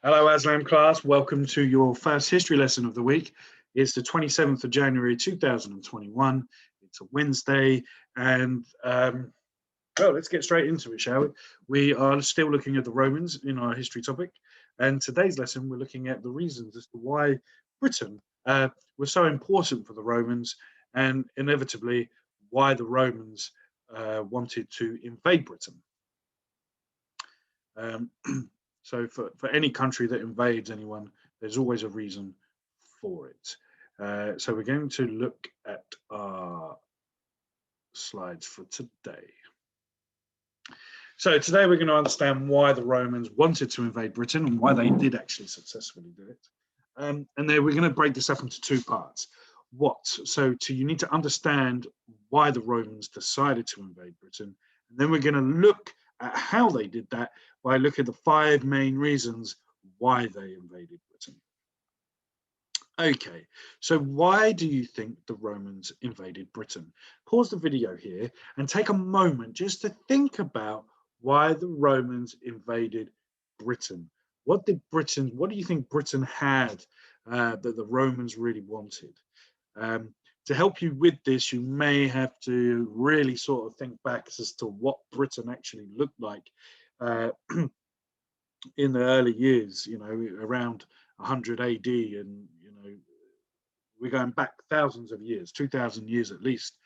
Hello, Aslam class. Welcome to your first history lesson of the week. It's the 27th of January 2021. It's a Wednesday, and well, let's get straight into it, shall we? We are still looking at the Romans in our history topic, and today's lesson we're looking at the reasons as to why Britain was so important for the Romans, and inevitably why the Romans wanted to invade Britain. So for any country that invades anyone, there's always a reason for it. So we're going to look at our slides for today. So today we're going to understand why the Romans wanted to invade Britain and why they did actually successfully do it. And then we're going to break this up into two parts. You need to understand why the Romans decided to invade Britain, and then we're going to look at how they did that by looking at the five main reasons why they invaded Britain. Okay, so why do you think the Romans invaded Britain? Pause the video here and take a moment just to think about why the Romans invaded Britain. What do you think Britain had that the Romans really wanted? To help you with this, you may have to really sort of think back as to what Britain actually looked like in the early years, around 100 AD, and we're going back thousands of years, 2,000 years at least,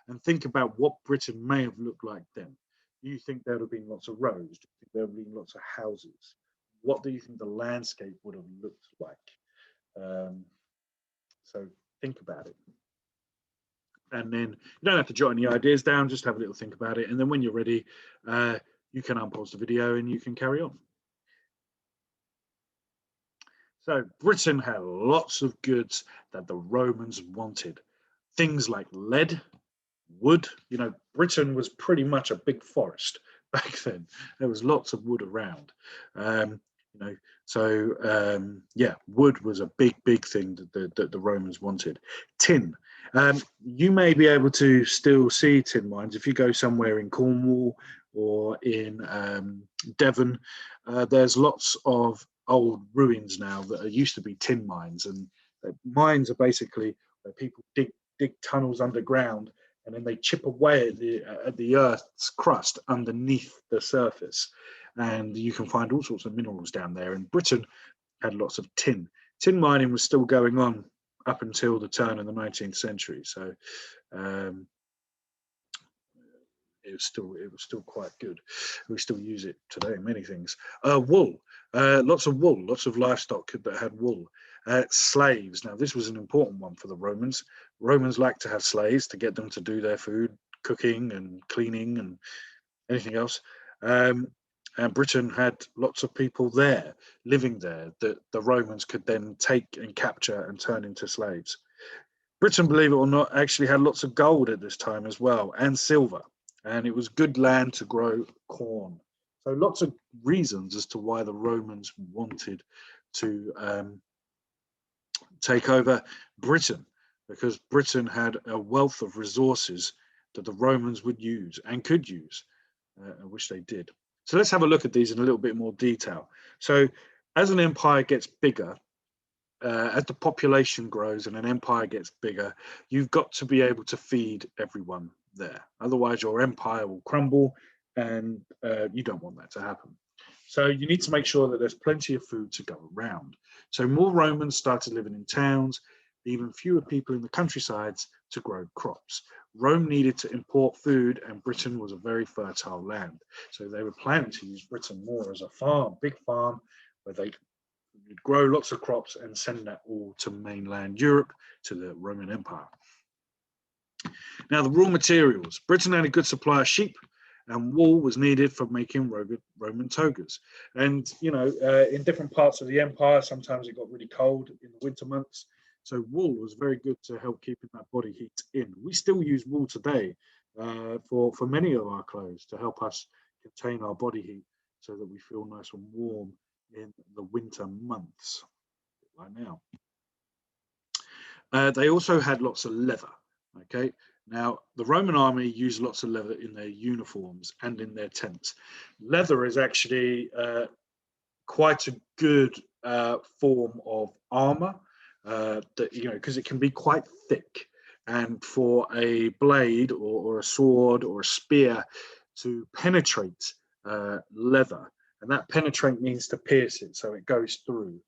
and think about what Britain may have looked like then. Do you think there would have been lots of roads? Do you think there would have been lots of houses? What do you think the landscape would have looked like? So think about it. And then you don't have to jot any ideas down, just have a little think about it. And then when you're ready, you can unpause the video and you can carry on. So Britain had lots of goods that the Romans wanted. Things like lead, wood. Britain was pretty much a big forest back then. There was lots of wood around. Wood was a big thing that the Romans wanted. Tin. You may be able to still see tin mines if you go somewhere in Cornwall or in Devon. There's lots of old ruins now that used to be tin mines, and mines are basically where people dig tunnels underground, and then they chip away at the earth's crust underneath the surface, and you can find all sorts of minerals down there. And Britain had lots of tin. Tin mining was still going on up until the turn of the 19th century, so it was still quite good. We still use it today in many things. Wool, lots of wool, lots of livestock that had wool. Slaves. Now this was an important one for the Romans. Romans liked to have slaves to get them to do their food, cooking and cleaning and anything else. And Britain had lots of people there, living there, that the Romans could then take and capture and turn into slaves. Britain, believe it or not, actually had lots of gold at this time as well, and silver. And it was good land to grow corn. So lots of reasons as to why the Romans wanted to take over Britain, because Britain had a wealth of resources that the Romans would use and could use, which they did. So let's have a look at these in a little bit more detail. So as an empire gets bigger, as the population grows and an empire gets bigger, you've got to be able to feed everyone there. Otherwise, your empire will crumble, and you don't want that to happen. So you need to make sure that there's plenty of food to go around. So more Romans started living in towns, even fewer people in the countrysides to grow crops. Rome needed to import food, and Britain was a very fertile land. So they were planning to use Britain more as a farm, big farm, where they would grow lots of crops and send that all to mainland Europe, to the Roman Empire. Now, the raw materials. Britain had a good supply of sheep, and wool was needed for making Roman togas. And, in different parts of the empire, sometimes it got really cold in the winter months. So wool was very good to help keeping that body heat in. We still use wool today for many of our clothes to help us contain our body heat so that we feel nice and warm in the winter months, like now. They also had lots of leather. Okay, now the Roman army used lots of leather in their uniforms and in their tents. Leather is actually quite a good form of armor, that, you know, because it can be quite thick, and for a blade or a sword or a spear to penetrate leather, and that penetrate means to pierce it, so it goes through,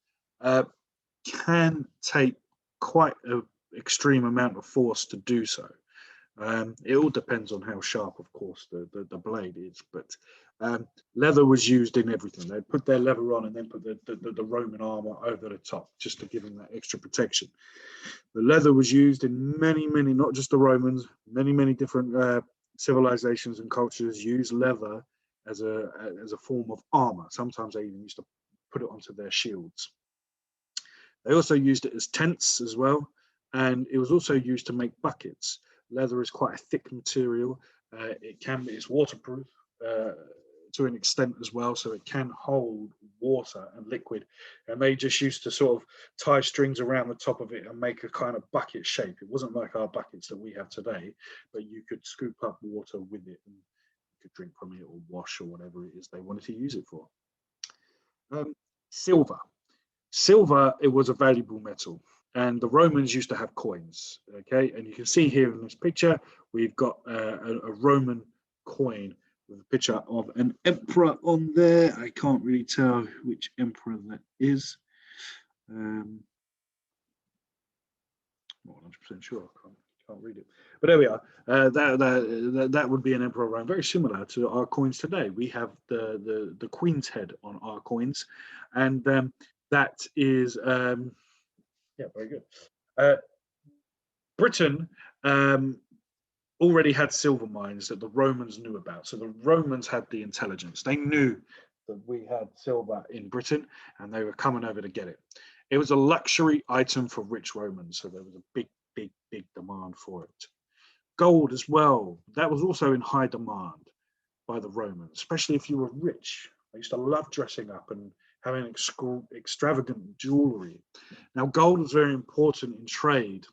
can take quite an extreme amount of force to do so. It all depends on how sharp, of course, the blade is, but leather was used in everything. They'd put their leather on and then put the Roman armor over the top just to give them that extra protection. The leather was used in many, not just the Romans, many different civilizations and cultures use leather as a form of armor. Sometimes they even used to put it onto their shields. They also used it as tents as well, and it was also used to make buckets. Leather is quite a thick material. It's waterproof to an extent as well, so it can hold water and liquid. And they just used to sort of tie strings around the top of it and make a kind of bucket shape. It wasn't like our buckets that we have today, but you could scoop up water with it and you could drink from it or wash or whatever it is they wanted to use it for. Silver. Silver, it was a valuable metal, and the Romans used to have coins. Okay, and you can see here in this picture, we've got a Roman coin with a picture of an emperor on there. I can't really tell which emperor that is. Not 100% sure. I can't read it, but there we are. That would be an emperor Rome, very similar to our coins today. We have the queen's head on our coins, and that is yeah, very good. Britain already had silver mines that the Romans knew about. So the Romans had the intelligence. They knew that we had silver in Britain, and they were coming over to get it. It was a luxury item for rich Romans, so there was a big demand for it. Gold as well, that was also in high demand by the Romans, especially if you were rich. They used to love dressing up and having extravagant jewelry. Now, gold was very important in trade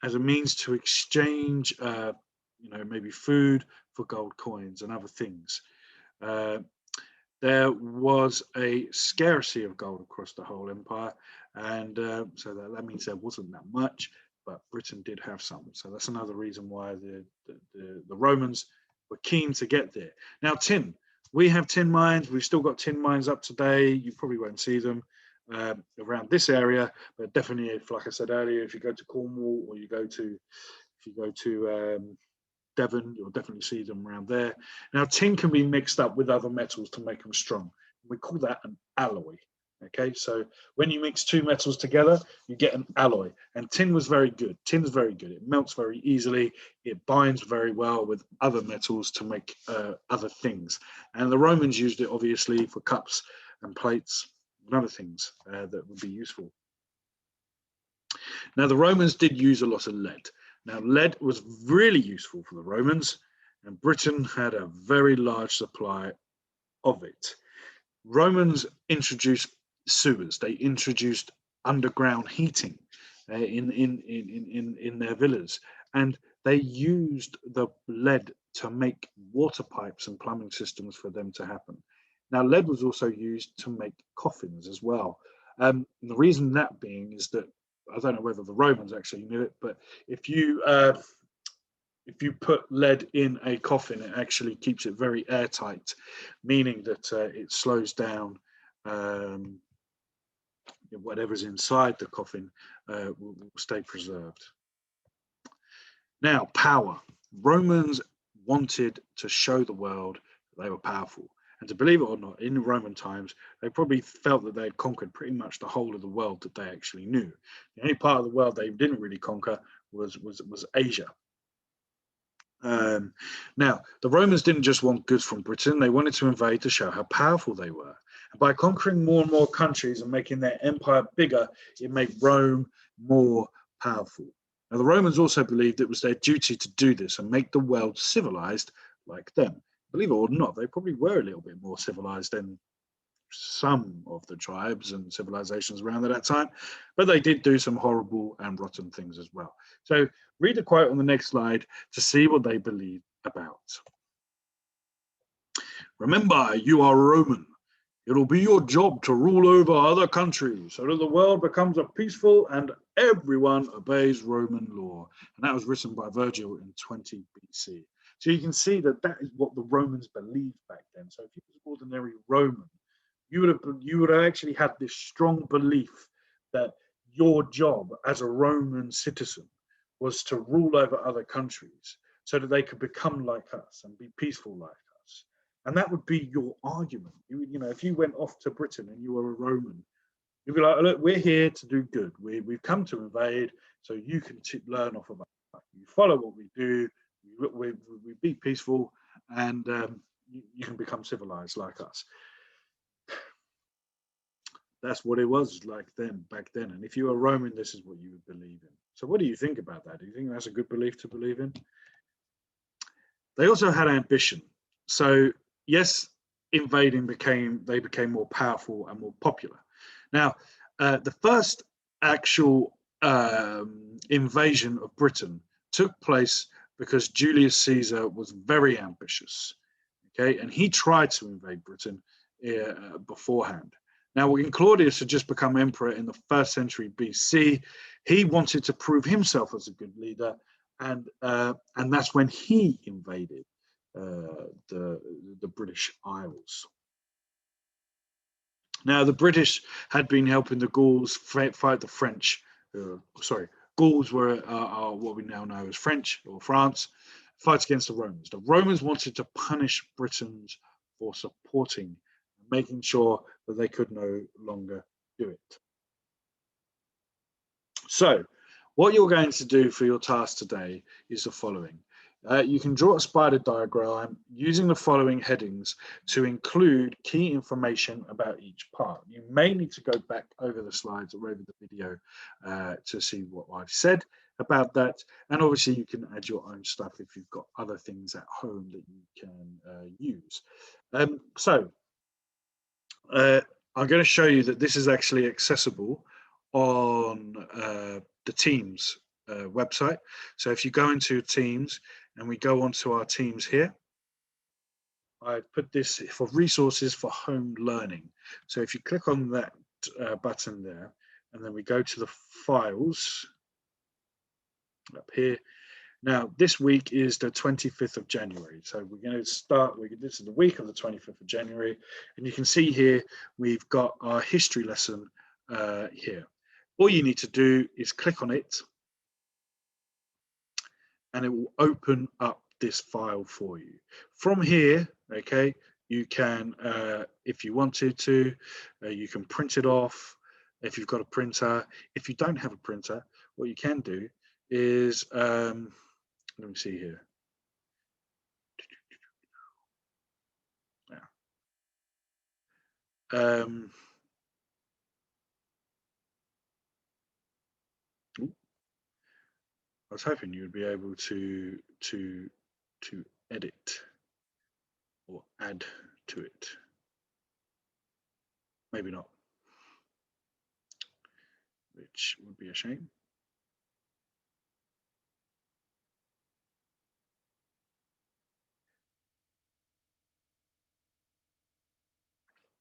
as a means to exchange, maybe food for gold coins and other things. There was a scarcity of gold across the whole empire, and so that means there wasn't that much, but Britain did have some. So that's another reason why the Romans were keen to get there. Now, tin. We have tin mines. We've still got tin mines up today. You probably won't see them around this area, but definitely, if, like I said earlier, if you go to Cornwall or if you go to Devon, you'll definitely see them around there. Now, tin can be mixed up with other metals to make them strong. We call that an alloy. Okay, so when you mix two metals together, you get an alloy. And tin was very good. Tin is very good. It melts very easily. It binds very well with other metals to make other things. And the Romans used it, obviously, for cups and plates and other things that would be useful. Now, the Romans did use a lot of lead. Now, lead was really useful for the Romans, and Britain had a very large supply of it. Romans introduced sewers. They introduced underground heating in their villas, and they used the lead to make water pipes and plumbing systems for them to happen. Now, lead was also used to make coffins as well. And the reason that being is that, I don't know whether the Romans actually knew it, but if you put lead in a coffin, it actually keeps it very airtight, meaning that it slows down whatever's inside the coffin will stay preserved. Now, power. Romans wanted to show the world that they were powerful. And to believe it or not, in Roman times, they probably felt that they had conquered pretty much the whole of the world that they actually knew. The only part of the world they didn't really conquer was Asia. Now, the Romans didn't just want goods from Britain. They wanted to invade to show how powerful they were. And by conquering more and more countries and making their empire bigger, it made Rome more powerful. Now, the Romans also believed it was their duty to do this and make the world civilized like them. Believe it or not, they probably were a little bit more civilized than some of the tribes and civilizations around at that time, but they did do some horrible and rotten things as well. So read the quote on the next slide to see what they believe about. Remember, you are Roman. It'll be your job to rule over other countries so that the world becomes a peaceful and everyone obeys Roman law. And that was written by Virgil in 20 BC. So you can see that that is what the Romans believed back then. So if you was an ordinary Roman, you would have actually had this strong belief that your job as a Roman citizen was to rule over other countries so that they could become like us and be peaceful like us. And that would be your argument. You know, if you went off to Britain and you were a Roman, you'd be like, look, we're here to do good. We've come to invade, so you can learn off of us. You follow what we do, we be peaceful, and you can become civilized like us. That's what it was like then, back then. And if you were Roman, this is what you would believe in. So what do you think about that? Do you think that's a good belief to believe in? They also had ambition. So yes, they became more powerful and more popular. Now, the first actual invasion of Britain took place because Julius Caesar was very ambitious, okay, and he tried to invade Britain beforehand. Now, when Claudius had just become emperor in the 1st century BC, he wanted to prove himself as a good leader, and that's when he invaded the British Isles. Now, the British had been helping the Gauls fight the French. Gauls were what we now know as French or France, fight against the Romans. The Romans wanted to punish Britons for supporting, making sure that they could no longer do it. So, what you're going to do for your task today is the following. You can draw a spider diagram using the following headings to include key information about each part. You may need to go back over the slides or over the video to see what I've said about that. And obviously you can add your own stuff if you've got other things at home that you can use. I'm going to show you that this is actually accessible on the Teams website. So if you go into Teams and we go onto our Teams here, I put this for resources for home learning. So if you click on that button there, and then we go to the files up here. Now, this week is the 25th of January. So we're going to start, this is the week of the 25th of January. And you can see here, we've got our history lesson here. All you need to do is click on it, and it will open up this file for you. From here, okay, you can, if you wanted to, you can print it off if you've got a printer. If you don't have a printer, what you can do is, let me see here. I was hoping you would be able to edit or add to it. Maybe not, which would be a shame.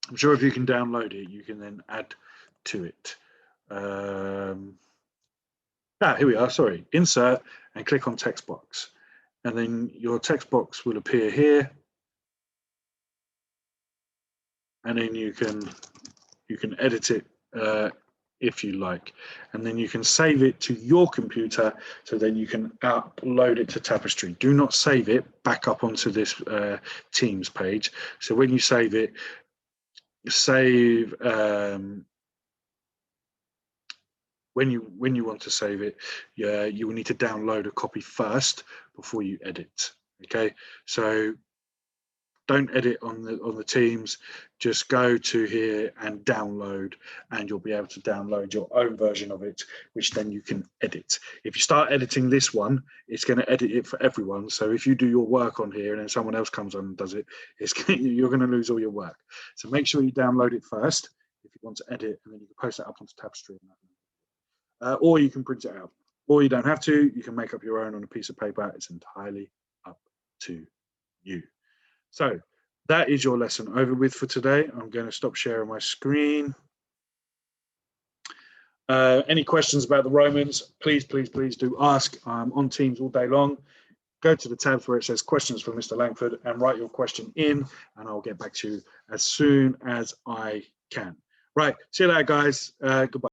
I'm sure if you can download it, you can then add to it. Here we are, sorry, insert and click on text box. And then your text box will appear here. And then you can edit it if you like. And then you can save it to your computer, so then you can upload it to Tapestry. Do not save it back up onto this Teams page. So when you save it, when you want to save it, you will need to download a copy first before you edit. Okay, so don't edit on the Teams. Just go to here and download, and you'll be able to download your own version of it, which then you can edit. If you start editing this one, it's going to edit it for everyone. So if you do your work on here and then someone else comes on and does it, you're going to lose all your work. So make sure you download it first if you want to edit, and then you can post that up onto Tapestry. Or you can print it out, or you don't have to. You can make up your own on a piece of paper. It's entirely up to you. So that is your lesson over with for today. I'm going to stop sharing my screen. Any questions about the Romans, please do ask. I'm on Teams all day long. Go to the tab where it says questions for Mr. Langford and write your question in, and I'll get back to you as soon as I can. Right, see you later, guys. Goodbye.